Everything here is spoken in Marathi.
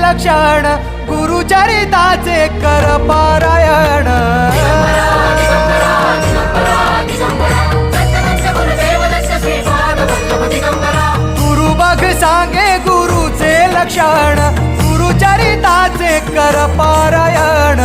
लक्षण गुरुचरिताचे कर पारायण गुरु बघ सांगे गुरुचे लक्षण गुरुचरिताचे कर पारायण